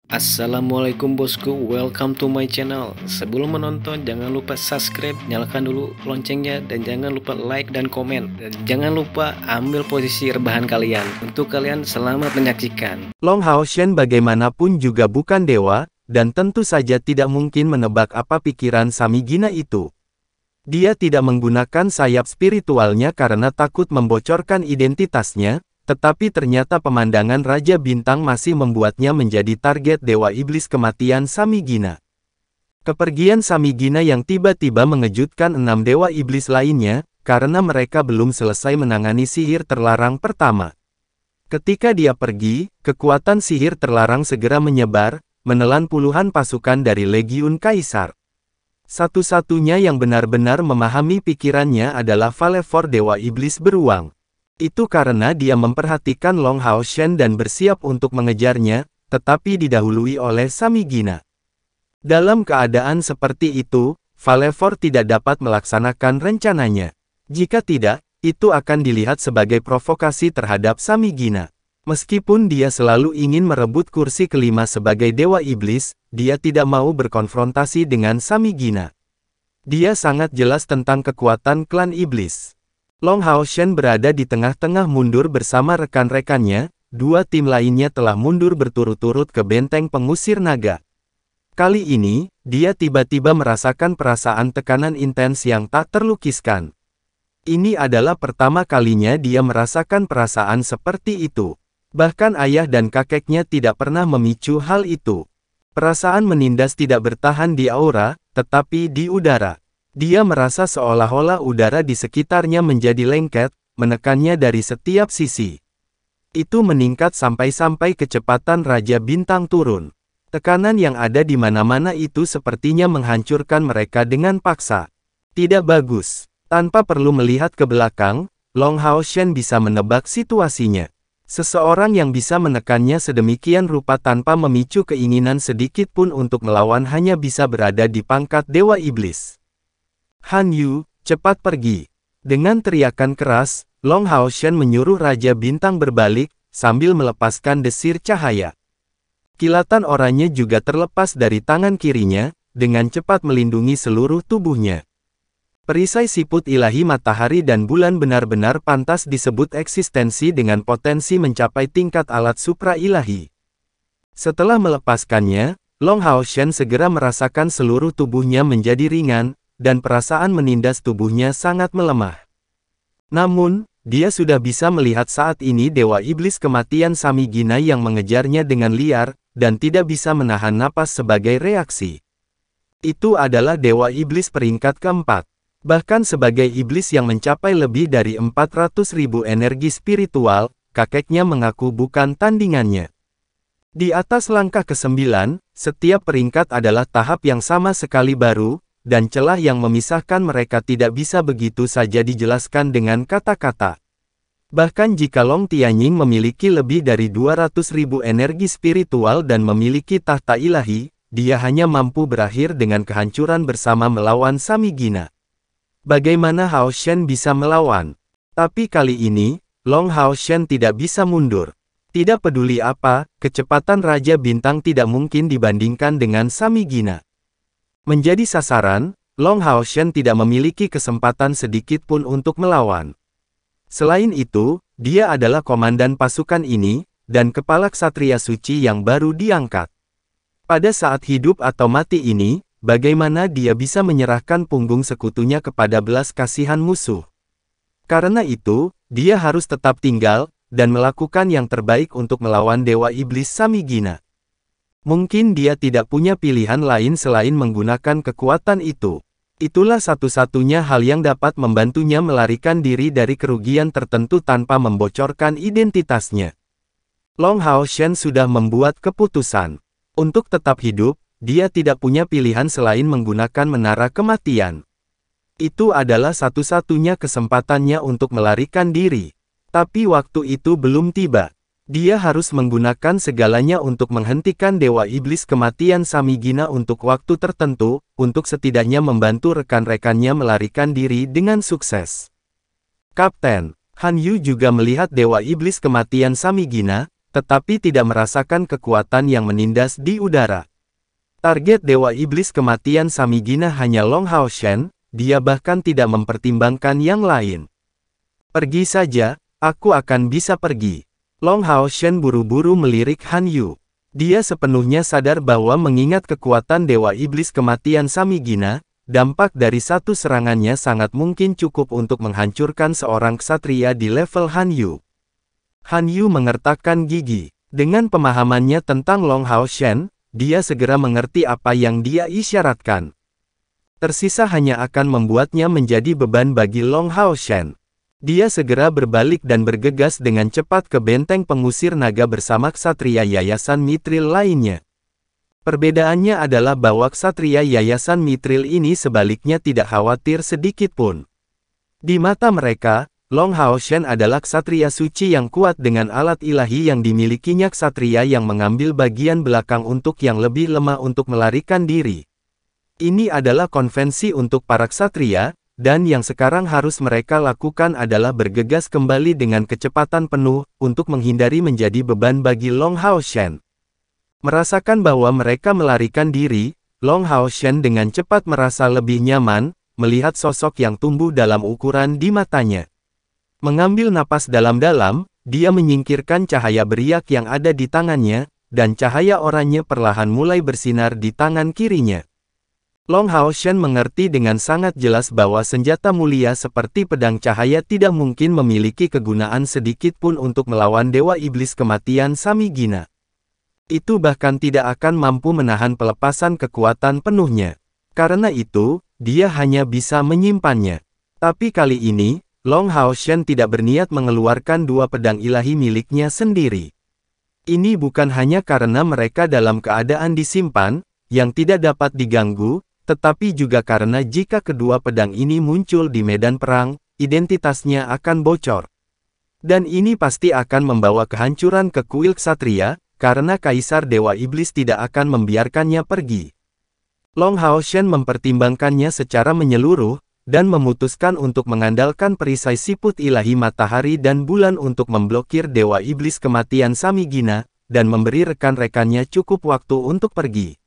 Assalamualaikum bosku, welcome to my channel. Sebelum menonton jangan lupa subscribe, nyalakan dulu loncengnya, dan jangan lupa like dan komen. Dan jangan lupa ambil posisi rebahan kalian. Untuk kalian selamat menyaksikan. Long Hao Shen bagaimanapun juga bukan dewa, dan tentu saja tidak mungkin menebak apa pikiran Samigina itu. Dia tidak menggunakan sayap spiritualnya karena takut membocorkan identitasnya. Tetapi ternyata pemandangan Raja Bintang masih membuatnya menjadi target Dewa Iblis Kematian Samigina. Kepergian Samigina yang tiba-tiba mengejutkan 6 Dewa Iblis lainnya, karena mereka belum selesai menangani sihir terlarang pertama. Ketika dia pergi, kekuatan sihir terlarang segera menyebar, menelan puluhan pasukan dari Legiun Kaisar. Satu-satunya yang benar-benar memahami pikirannya adalah Valefor Dewa Iblis Beruang. Itu karena dia memperhatikan Long Hao Shen dan bersiap untuk mengejarnya, tetapi didahului oleh Samigina. Dalam keadaan seperti itu, Valefor tidak dapat melaksanakan rencananya. Jika tidak, itu akan dilihat sebagai provokasi terhadap Samigina. Meskipun dia selalu ingin merebut kursi kelima sebagai Dewa Iblis, dia tidak mau berkonfrontasi dengan Samigina. Dia sangat jelas tentang kekuatan klan Iblis. Long Hao Shen berada di tengah-tengah mundur bersama rekan-rekannya, dua tim lainnya telah mundur berturut-turut ke benteng pengusir naga. Kali ini, dia tiba-tiba merasakan perasaan tekanan intens yang tak terlukiskan. Ini adalah pertama kalinya dia merasakan perasaan seperti itu. Bahkan ayah dan kakeknya tidak pernah memicu hal itu. Perasaan menindas tidak bertahan di aura, tetapi di udara. Dia merasa seolah-olah udara di sekitarnya menjadi lengket, menekannya dari setiap sisi. Itu meningkat sampai-sampai kecepatan Raja Bintang turun. Tekanan yang ada di mana-mana itu sepertinya menghancurkan mereka dengan paksa. Tidak bagus. Tanpa perlu melihat ke belakang, Long Hao Shen bisa menebak situasinya. Seseorang yang bisa menekannya sedemikian rupa tanpa memicu keinginan sedikit pun untuk melawan hanya bisa berada di pangkat Dewa Iblis. Han Yu, cepat pergi. Dengan teriakan keras, Long Hao Shen menyuruh Raja Bintang berbalik, sambil melepaskan desir cahaya. Kilatan oranye juga terlepas dari tangan kirinya, dengan cepat melindungi seluruh tubuhnya. Perisai siput ilahi matahari dan bulan benar-benar pantas disebut eksistensi dengan potensi mencapai tingkat alat supra ilahi. Setelah melepaskannya, Long Hao Shen segera merasakan seluruh tubuhnya menjadi ringan, dan perasaan menindas tubuhnya sangat melemah. Namun, dia sudah bisa melihat saat ini Dewa Iblis Kematian Samigina yang mengejarnya dengan liar, dan tidak bisa menahan napas sebagai reaksi. Itu adalah Dewa Iblis peringkat keempat. Bahkan sebagai iblis yang mencapai lebih dari 400.000 energi spiritual, kakeknya mengaku bukan tandingannya. Di atas langkah ke-9, setiap peringkat adalah tahap yang sama sekali baru, dan celah yang memisahkan mereka tidak bisa begitu saja dijelaskan dengan kata-kata. Bahkan jika Long Tianying memiliki lebih dari 200.000 energi spiritual dan memiliki tahta ilahi, dia hanya mampu berakhir dengan kehancuran bersama melawan Samigina. Bagaimana Hao Shen bisa melawan? Tapi kali ini, Long Hao Shen tidak bisa mundur. Tidak peduli apa, kecepatan Raja Bintang tidak mungkin dibandingkan dengan Samigina. Menjadi sasaran, Long Hao Shen tidak memiliki kesempatan sedikit pun untuk melawan. Selain itu, dia adalah komandan pasukan ini, dan kepala ksatria suci yang baru diangkat. Pada saat hidup atau mati ini, bagaimana dia bisa menyerahkan punggung sekutunya kepada belas kasihan musuh? Karena itu, dia harus tetap tinggal, dan melakukan yang terbaik untuk melawan Dewa Iblis Samigina. Mungkin dia tidak punya pilihan lain selain menggunakan kekuatan itu. Itulah satu-satunya hal yang dapat membantunya melarikan diri dari kerugian tertentu tanpa membocorkan identitasnya. Long Hao Shen sudah membuat keputusan. Untuk tetap hidup, dia tidak punya pilihan selain menggunakan menara kematian. Itu adalah satu-satunya kesempatannya untuk melarikan diri. Tapi waktu itu belum tiba. Dia harus menggunakan segalanya untuk menghentikan Dewa Iblis Kematian Samigina untuk waktu tertentu, untuk setidaknya membantu rekan-rekannya melarikan diri dengan sukses. Kapten, Han Yu juga melihat Dewa Iblis Kematian Samigina, tetapi tidak merasakan kekuatan yang menindas di udara. Target Dewa Iblis Kematian Samigina hanya Long Hao Shen, dia bahkan tidak mempertimbangkan yang lain. Pergi saja, aku akan bisa pergi. Long Hao Shen buru-buru melirik Han Yu. Dia sepenuhnya sadar bahwa mengingat kekuatan Dewa Iblis Kematian Samigina, dampak dari satu serangannya sangat mungkin cukup untuk menghancurkan seorang ksatria di level Han Yu. Han Yu mengertakkan gigi. Dengan pemahamannya tentang Long Hao Shen, dia segera mengerti apa yang dia isyaratkan. Tersisa hanya akan membuatnya menjadi beban bagi Long Hao Shen. Dia segera berbalik dan bergegas dengan cepat ke benteng pengusir naga bersama ksatria Yayasan Mithril lainnya. Perbedaannya adalah bahwa ksatria Yayasan Mithril ini sebaliknya tidak khawatir sedikit pun. Di mata mereka, Long Hao Shen adalah ksatria suci yang kuat dengan alat ilahi yang dimilikinya ksatria yang mengambil bagian belakang untuk yang lebih lemah untuk melarikan diri. Ini adalah konvensi untuk para ksatria, dan yang sekarang harus mereka lakukan adalah bergegas kembali dengan kecepatan penuh, untuk menghindari menjadi beban bagi Long Hao Shen. Merasakan bahwa mereka melarikan diri, Long Hao Shen dengan cepat merasa lebih nyaman, melihat sosok yang tumbuh dalam ukuran di matanya. Mengambil napas dalam-dalam, dia menyingkirkan cahaya beriak yang ada di tangannya, dan cahaya oranye perlahan mulai bersinar di tangan kirinya. Long Hao Shen mengerti dengan sangat jelas bahwa senjata mulia seperti pedang cahaya tidak mungkin memiliki kegunaan sedikit pun untuk melawan Dewa Iblis Kematian Samigina. Itu bahkan tidak akan mampu menahan pelepasan kekuatan penuhnya. Karena itu, dia hanya bisa menyimpannya. Tapi kali ini, Long Hao Shen tidak berniat mengeluarkan dua pedang ilahi miliknya sendiri. Ini bukan hanya karena mereka dalam keadaan disimpan, yang tidak dapat diganggu, tetapi juga karena jika kedua pedang ini muncul di medan perang, identitasnya akan bocor. Dan ini pasti akan membawa kehancuran ke kuil ksatria, karena Kaisar Dewa Iblis tidak akan membiarkannya pergi. Long Hao Shen mempertimbangkannya secara menyeluruh, dan memutuskan untuk mengandalkan perisai siput ilahi matahari dan bulan untuk memblokir Dewa Iblis Kematian Samigina, dan memberi rekan-rekannya cukup waktu untuk pergi.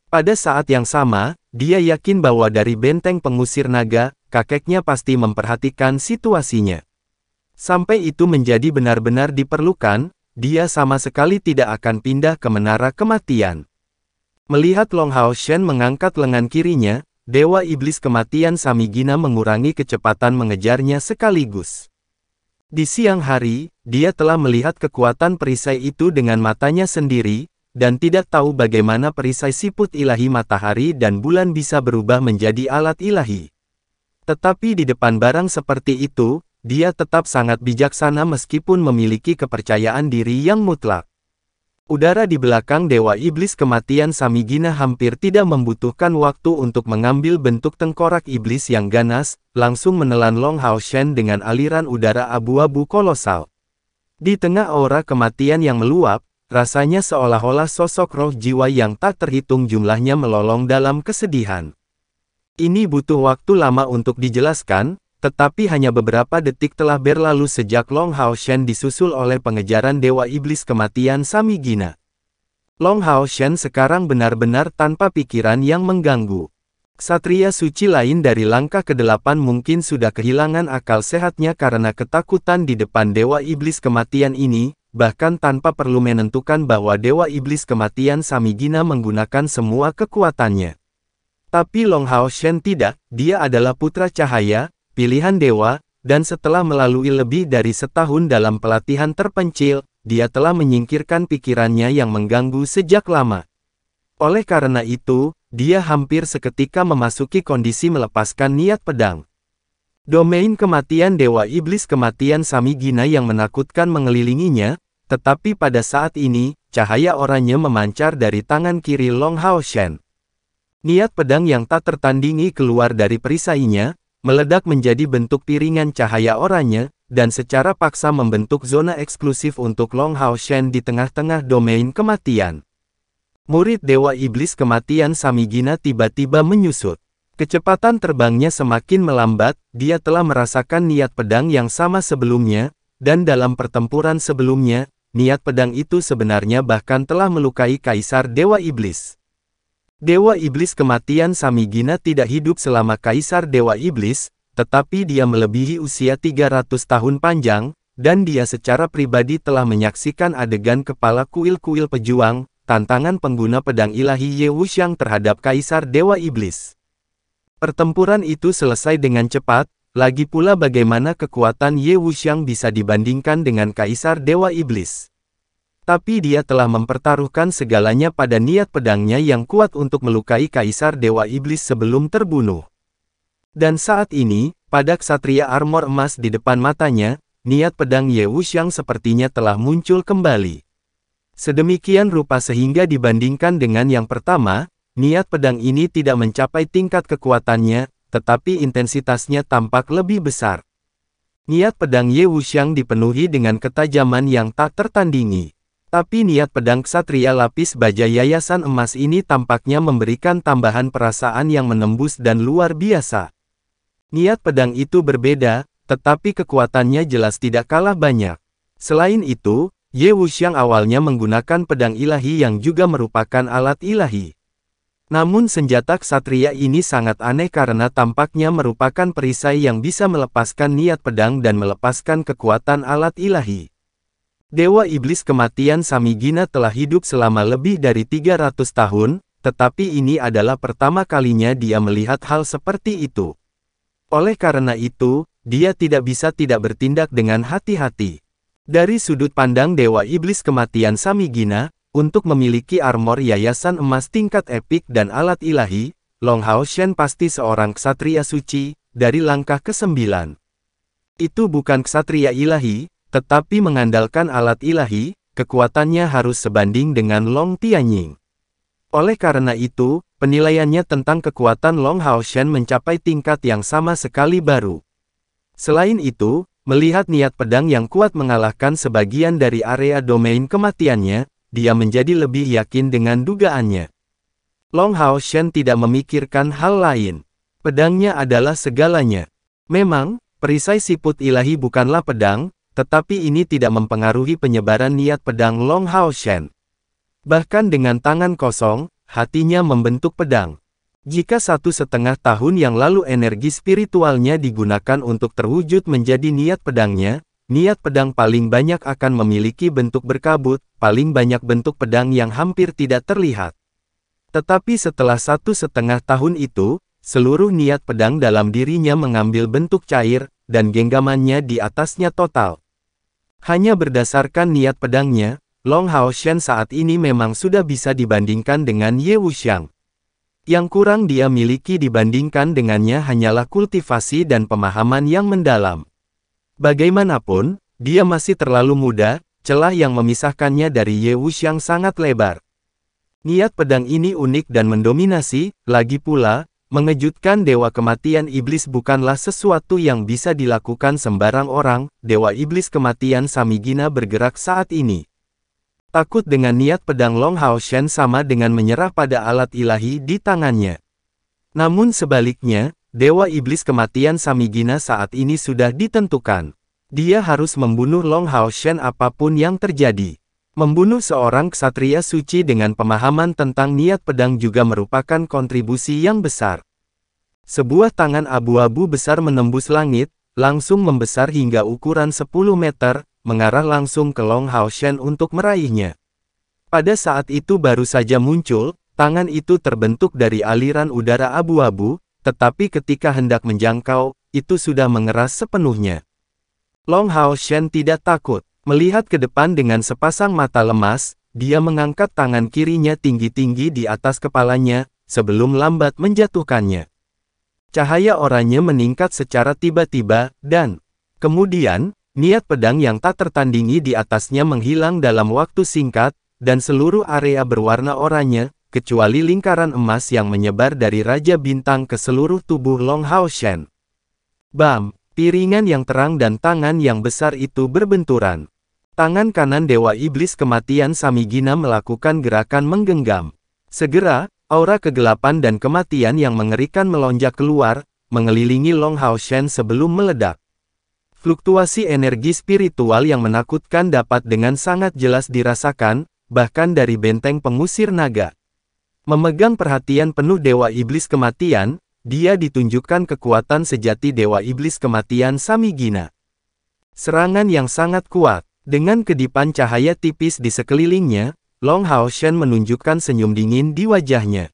Pada saat yang sama, dia yakin bahwa dari benteng pengusir naga, kakeknya pasti memperhatikan situasinya. Sampai itu menjadi benar-benar diperlukan, dia sama sekali tidak akan pindah ke Menara Kematian. Melihat Long Hao Shen mengangkat lengan kirinya, Dewa Iblis Kematian Samigina mengurangi kecepatan mengejarnya sekaligus. Di siang hari, dia telah melihat kekuatan perisai itu dengan matanya sendiri, dan tidak tahu bagaimana perisai siput ilahi matahari dan bulan bisa berubah menjadi alat ilahi. Tetapi di depan barang seperti itu, dia tetap sangat bijaksana meskipun memiliki kepercayaan diri yang mutlak. Udara di belakang Dewa Iblis Kematian Samigina hampir tidak membutuhkan waktu untuk mengambil bentuk tengkorak iblis yang ganas, langsung menelan Long Hao Shen dengan aliran udara abu-abu kolosal. Di tengah aura kematian yang meluap, rasanya seolah-olah sosok roh jiwa yang tak terhitung jumlahnya melolong dalam kesedihan. Ini butuh waktu lama untuk dijelaskan, tetapi hanya beberapa detik telah berlalu sejak Long Hao Shen disusul oleh pengejaran Dewa Iblis Kematian Samigina. Long Hao Shen sekarang benar-benar tanpa pikiran yang mengganggu. Ksatria suci lain dari langkah ke-8 mungkin sudah kehilangan akal sehatnya karena ketakutan di depan Dewa Iblis Kematian ini, bahkan tanpa perlu menentukan bahwa Dewa Iblis Kematian Samigina menggunakan semua kekuatannya. Tapi Long Hao Shen tidak, dia adalah putra cahaya, pilihan dewa, dan setelah melalui lebih dari setahun dalam pelatihan terpencil, dia telah menyingkirkan pikirannya yang mengganggu sejak lama. Oleh karena itu, dia hampir seketika memasuki kondisi melepaskan niat pedang. Domain kematian Dewa Iblis Kematian Samigina yang menakutkan mengelilinginya, tetapi pada saat ini, cahaya oranye memancar dari tangan kiri Long Hao Shen. Niat pedang yang tak tertandingi keluar dari perisainya, meledak menjadi bentuk piringan cahaya oranye, dan secara paksa membentuk zona eksklusif untuk Long Hao Shen di tengah-tengah domain kematian. Murid Dewa Iblis Kematian Samigina tiba-tiba menyusut. Kecepatan terbangnya semakin melambat, dia telah merasakan niat pedang yang sama sebelumnya, dan dalam pertempuran sebelumnya, niat pedang itu sebenarnya bahkan telah melukai Kaisar Dewa Iblis. Dewa Iblis kematian Samigina tidak hidup selama Kaisar Dewa Iblis, tetapi dia melebihi usia 300 tahun panjang, dan dia secara pribadi telah menyaksikan adegan kepala kuil-kuil pejuang, tantangan pengguna pedang ilahi Ye Wuxiang terhadap Kaisar Dewa Iblis. Pertempuran itu selesai dengan cepat, lagi pula bagaimana kekuatan Ye Wuxiang bisa dibandingkan dengan Kaisar Dewa Iblis. Tapi dia telah mempertaruhkan segalanya pada niat pedangnya yang kuat untuk melukai Kaisar Dewa Iblis sebelum terbunuh. Dan saat ini, pada ksatria armor emas di depan matanya, niat pedang Ye Wuxiang sepertinya telah muncul kembali. Sedemikian rupa sehingga dibandingkan dengan yang pertama, niat pedang ini tidak mencapai tingkat kekuatannya, tetapi intensitasnya tampak lebih besar. Niat pedang Ye Wuxiang dipenuhi dengan ketajaman yang tak tertandingi. Tapi niat pedang ksatria lapis baja yayasan emas ini tampaknya memberikan tambahan perasaan yang menembus dan luar biasa. Niat pedang itu berbeda, tetapi kekuatannya jelas tidak kalah banyak. Selain itu, Ye Wuxiang awalnya menggunakan pedang ilahi yang juga merupakan alat ilahi. Namun senjata ksatria ini sangat aneh karena tampaknya merupakan perisai yang bisa melepaskan niat pedang dan melepaskan kekuatan alat ilahi. Dewa Iblis kematian Samigina telah hidup selama lebih dari 300 tahun, tetapi ini adalah pertama kalinya dia melihat hal seperti itu. Oleh karena itu, dia tidak bisa tidak bertindak dengan hati-hati. Dari sudut pandang Dewa Iblis kematian Samigina, untuk memiliki armor yayasan emas tingkat epik dan alat ilahi, Long Hao Shen pasti seorang ksatria suci, dari langkah ke-9. Itu bukan ksatria ilahi, tetapi mengandalkan alat ilahi, kekuatannya harus sebanding dengan Long Tianying. Oleh karena itu, penilaiannya tentang kekuatan Long Hao Shen mencapai tingkat yang sama sekali baru. Selain itu, melihat niat pedang yang kuat mengalahkan sebagian dari area domain kematiannya, dia menjadi lebih yakin dengan dugaannya. Long Hao Shen tidak memikirkan hal lain. Pedangnya adalah segalanya. Memang, perisai siput ilahi bukanlah pedang, tetapi ini tidak mempengaruhi penyebaran niat pedang Long Hao Shen. Bahkan dengan tangan kosong, hatinya membentuk pedang. Jika 1,5 tahun yang lalu energi spiritualnya digunakan untuk terwujud menjadi niat pedangnya, niat pedang paling banyak akan memiliki bentuk berkabut, paling banyak bentuk pedang yang hampir tidak terlihat. Tetapi setelah 1,5 tahun itu, seluruh niat pedang dalam dirinya mengambil bentuk cair, dan genggamannya di atasnya total. Hanya berdasarkan niat pedangnya, Long Hao Shen saat ini memang sudah bisa dibandingkan dengan Ye Wuxiang. Yang kurang dia miliki dibandingkan dengannya hanyalah kultivasi dan pemahaman yang mendalam. Bagaimanapun, dia masih terlalu muda, celah yang memisahkannya dari Ye Wuxiang sangat lebar. Niat pedang ini unik dan mendominasi, lagi pula, mengejutkan Dewa Kematian Iblis bukanlah sesuatu yang bisa dilakukan sembarang orang. Dewa Iblis Kematian Samigina bergerak saat ini. Takut dengan niat pedang Long Hao Shen sama dengan menyerah pada alat ilahi di tangannya. Namun sebaliknya, Dewa Iblis Kematian Samigina saat ini sudah ditentukan. Dia harus membunuh Long Hao Shen apapun yang terjadi. Membunuh seorang ksatria suci dengan pemahaman tentang niat pedang juga merupakan kontribusi yang besar. Sebuah tangan abu-abu besar menembus langit, langsung membesar hingga ukuran 10 meter, mengarah langsung ke Long Hao Shen untuk meraihnya. Pada saat itu baru saja muncul, tangan itu terbentuk dari aliran udara abu-abu, tetapi ketika hendak menjangkau, itu sudah mengeras sepenuhnya. Long Hao Shen tidak takut. Melihat ke depan dengan sepasang mata lemas, dia mengangkat tangan kirinya tinggi-tinggi di atas kepalanya, sebelum lambat menjatuhkannya. Cahaya oranye meningkat secara tiba-tiba, dan kemudian, niat pedang yang tak tertandingi di atasnya menghilang dalam waktu singkat, dan seluruh area berwarna oranye, kecuali lingkaran emas yang menyebar dari Raja Bintang ke seluruh tubuh Long Hao Shen. Bam! Piringan yang terang dan tangan yang besar itu berbenturan. Tangan kanan Dewa Iblis Kematian Samigina melakukan gerakan menggenggam. Segera, aura kegelapan dan kematian yang mengerikan melonjak keluar, mengelilingi Long Hao Shen sebelum meledak. Fluktuasi energi spiritual yang menakutkan dapat dengan sangat jelas dirasakan, bahkan dari benteng pengusir naga. Memegang perhatian penuh Dewa Iblis Kematian, dia ditunjukkan kekuatan sejati Dewa Iblis Kematian Samigina. Serangan yang sangat kuat, dengan kedipan cahaya tipis di sekelilingnya, Long Hao Shen menunjukkan senyum dingin di wajahnya.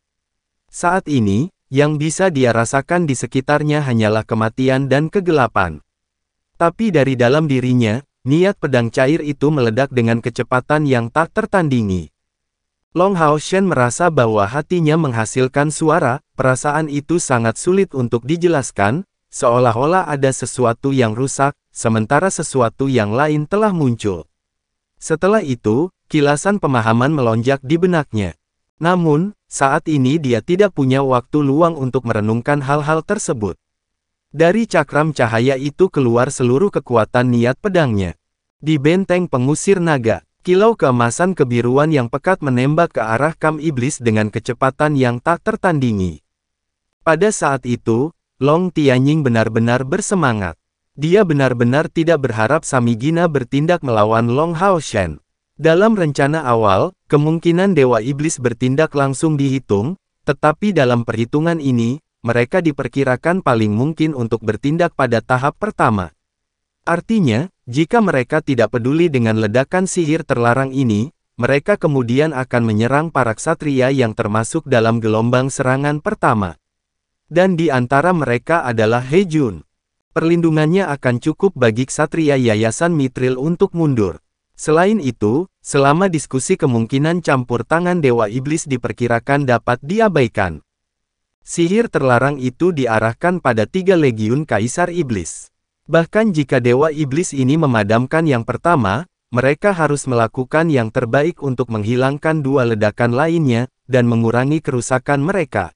Saat ini, yang bisa dia rasakan di sekitarnya hanyalah kematian dan kegelapan. Tapi dari dalam dirinya, niat pedang cair itu meledak dengan kecepatan yang tak tertandingi. Long Hao Shen merasa bahwa hatinya menghasilkan suara, perasaan itu sangat sulit untuk dijelaskan, seolah-olah ada sesuatu yang rusak, sementara sesuatu yang lain telah muncul. Setelah itu, kilasan pemahaman melonjak di benaknya. Namun, saat ini dia tidak punya waktu luang untuk merenungkan hal-hal tersebut. Dari cakram cahaya itu keluar seluruh kekuatan niat pedangnya. Di benteng pengusir naga, kilau keemasan kebiruan yang pekat menembak ke arah kam iblis dengan kecepatan yang tak tertandingi. Pada saat itu, Long Tianying benar-benar bersemangat. Dia benar-benar tidak berharap Samigina bertindak melawan Long Hao Shen. Dalam rencana awal, kemungkinan Dewa Iblis bertindak langsung dihitung, tetapi dalam perhitungan ini, mereka diperkirakan paling mungkin untuk bertindak pada tahap pertama. Artinya, jika mereka tidak peduli dengan ledakan sihir terlarang ini, mereka kemudian akan menyerang para ksatria yang termasuk dalam gelombang serangan pertama. Dan di antara mereka adalah He Jun. Perlindungannya akan cukup bagi ksatria Yayasan Mithril untuk mundur. Selain itu, selama diskusi kemungkinan campur tangan Dewa Iblis diperkirakan dapat diabaikan. Sihir terlarang itu diarahkan pada 3 legiun Kaisar Iblis. Bahkan jika Dewa Iblis ini memadamkan yang pertama, mereka harus melakukan yang terbaik untuk menghilangkan 2 ledakan lainnya, dan mengurangi kerusakan mereka.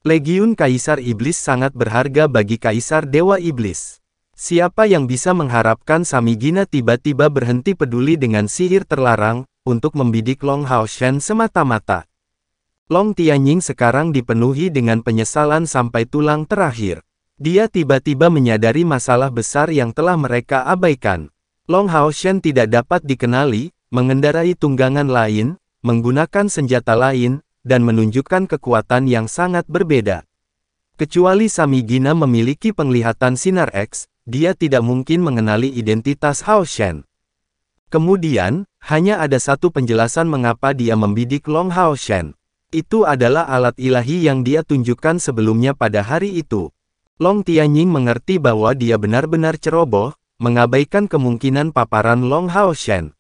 Legiun Kaisar Iblis sangat berharga bagi Kaisar Dewa Iblis. Siapa yang bisa mengharapkan Samigina tiba-tiba berhenti peduli dengan sihir terlarang, untuk membidik Long Hao Shen semata-mata? Long Tianying sekarang dipenuhi dengan penyesalan sampai tulang terakhir. Dia tiba-tiba menyadari masalah besar yang telah mereka abaikan. Long Hao Shen tidak dapat dikenali, mengendarai tunggangan lain, menggunakan senjata lain, dan menunjukkan kekuatan yang sangat berbeda. Kecuali Samigina memiliki penglihatan sinar X, dia tidak mungkin mengenali identitas Hao Shen. Kemudian, hanya ada satu penjelasan mengapa dia membidik Long Hao Shen. Itu adalah alat ilahi yang dia tunjukkan sebelumnya pada hari itu. Long Tianying mengerti bahwa dia benar-benar ceroboh, mengabaikan kemungkinan paparan Long Hao Shen.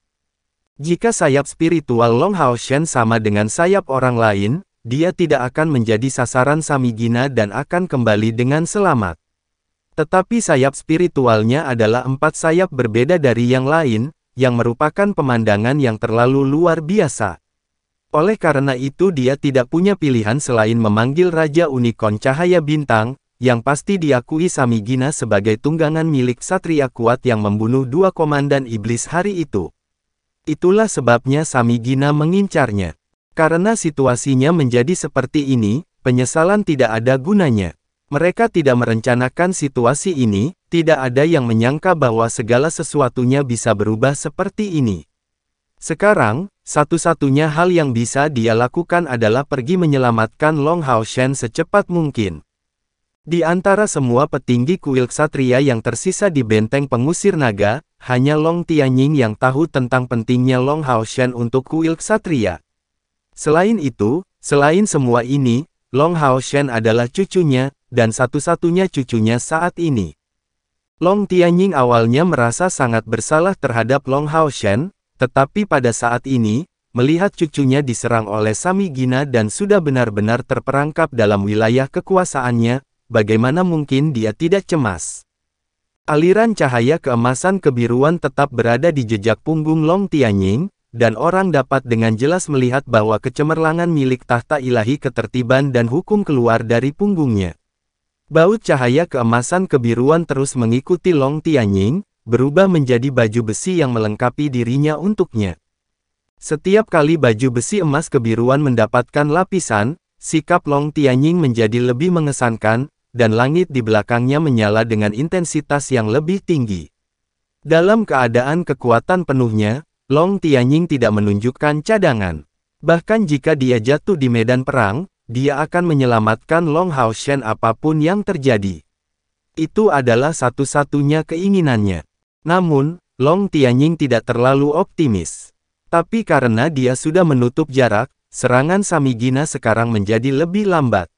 Jika sayap spiritual Long Hao Shen sama dengan sayap orang lain, dia tidak akan menjadi sasaran Samigina dan akan kembali dengan selamat. Tetapi sayap spiritualnya adalah 4 sayap berbeda dari yang lain, yang merupakan pemandangan yang terlalu luar biasa. Oleh karena itu dia tidak punya pilihan selain memanggil Raja Unicorn Cahaya Bintang, yang pasti diakui Samigina sebagai tunggangan milik Satria kuat yang membunuh 2 komandan iblis hari itu. Itulah sebabnya Samigina mengincarnya. Karena situasinya menjadi seperti ini, penyesalan tidak ada gunanya. Mereka tidak merencanakan situasi ini, tidak ada yang menyangka bahwa segala sesuatunya bisa berubah seperti ini. Sekarang, satu-satunya hal yang bisa dia lakukan adalah pergi menyelamatkan Long Hao Shen secepat mungkin. Di antara semua petinggi kuil ksatria yang tersisa di benteng pengusir naga, hanya Long Tianying yang tahu tentang pentingnya Long Hao Shen untuk kuil ksatria. Selain itu, selain semua ini, Long Hao Shen adalah cucunya, dan satu-satunya cucunya saat ini. Long Tianying awalnya merasa sangat bersalah terhadap Long Hao Shen, tetapi pada saat ini, melihat cucunya diserang oleh Samigina dan sudah benar-benar terperangkap dalam wilayah kekuasaannya, bagaimana mungkin dia tidak cemas? Aliran cahaya keemasan kebiruan tetap berada di jejak punggung Long Tianying, dan orang dapat dengan jelas melihat bahwa kecemerlangan milik tahta ilahi ketertiban dan hukum keluar dari punggungnya. Baut cahaya keemasan kebiruan terus mengikuti Long Tianying, berubah menjadi baju besi yang melengkapi dirinya untuknya. Setiap kali baju besi emas kebiruan mendapatkan lapisan, sikap Long Tianying menjadi lebih mengesankan, dan langit di belakangnya menyala dengan intensitas yang lebih tinggi. Dalam keadaan kekuatan penuhnya, Long Tianying tidak menunjukkan cadangan. Bahkan jika dia jatuh di medan perang, dia akan menyelamatkan Long Haoshen apapun yang terjadi. Itu adalah satu-satunya keinginannya. Namun, Long Tianying tidak terlalu optimis. Tapi karena dia sudah menutup jarak, serangan Samigina sekarang menjadi lebih lambat.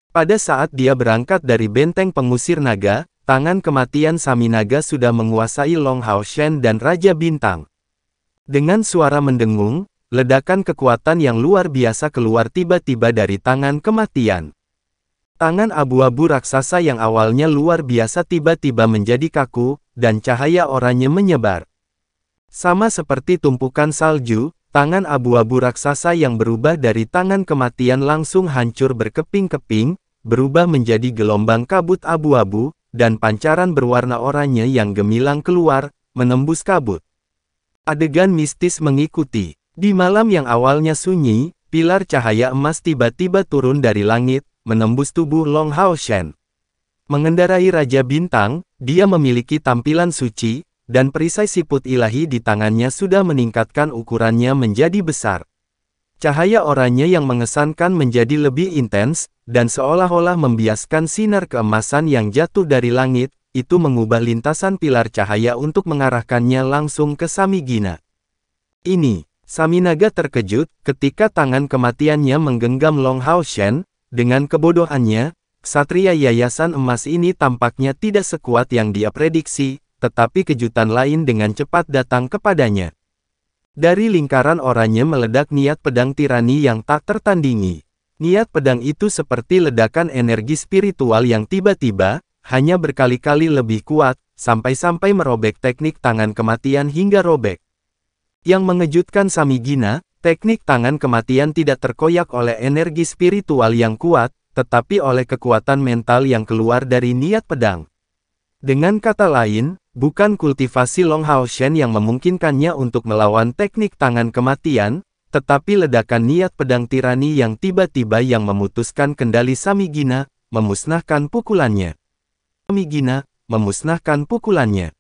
Pada saat dia berangkat dari benteng pengusir naga, tangan kematian Saminaga sudah menguasai Long Haoshen dan Raja Bintang. Dengan suara mendengung, ledakan kekuatan yang luar biasa keluar tiba-tiba dari tangan kematian. Tangan abu-abu raksasa yang awalnya luar biasa tiba-tiba menjadi kaku, dan cahaya oranye menyebar. Sama seperti tumpukan salju, tangan abu-abu raksasa yang berubah dari tangan kematian langsung hancur berkeping-keping, berubah menjadi gelombang kabut abu-abu, dan pancaran berwarna oranye yang gemilang keluar, menembus kabut. Adegan mistis mengikuti. Di malam yang awalnya sunyi, pilar cahaya emas tiba-tiba turun dari langit, menembus tubuh Long Haoshen. Mengendarai Raja Bintang, dia memiliki tampilan suci, dan perisai siput ilahi di tangannya sudah meningkatkan ukurannya menjadi besar. Cahaya oranye yang mengesankan menjadi lebih intens, dan seolah-olah membiaskan sinar keemasan yang jatuh dari langit, itu mengubah lintasan pilar cahaya untuk mengarahkannya langsung ke Samigina. Saminaga terkejut ketika tangan kematiannya menggenggam Long Haoshen. Dengan kebodohannya, ksatria Yayasan Emas ini tampaknya tidak sekuat yang dia prediksi, tetapi kejutan lain dengan cepat datang kepadanya. Dari lingkaran oranye meledak niat pedang tirani yang tak tertandingi. Niat pedang itu seperti ledakan energi spiritual yang tiba-tiba, hanya berkali-kali lebih kuat, sampai-sampai merobek teknik tangan kematian hingga robek. Yang mengejutkan Samigina, teknik tangan kematian tidak terkoyak oleh energi spiritual yang kuat, tetapi oleh kekuatan mental yang keluar dari niat pedang. Dengan kata lain, bukan kultivasi Long Haoshen yang memungkinkannya untuk melawan teknik tangan kematian, tetapi ledakan niat pedang tirani yang tiba-tiba yang memutuskan kendali Samigina, memusnahkan pukulannya. Samigina, memusnahkan pukulannya.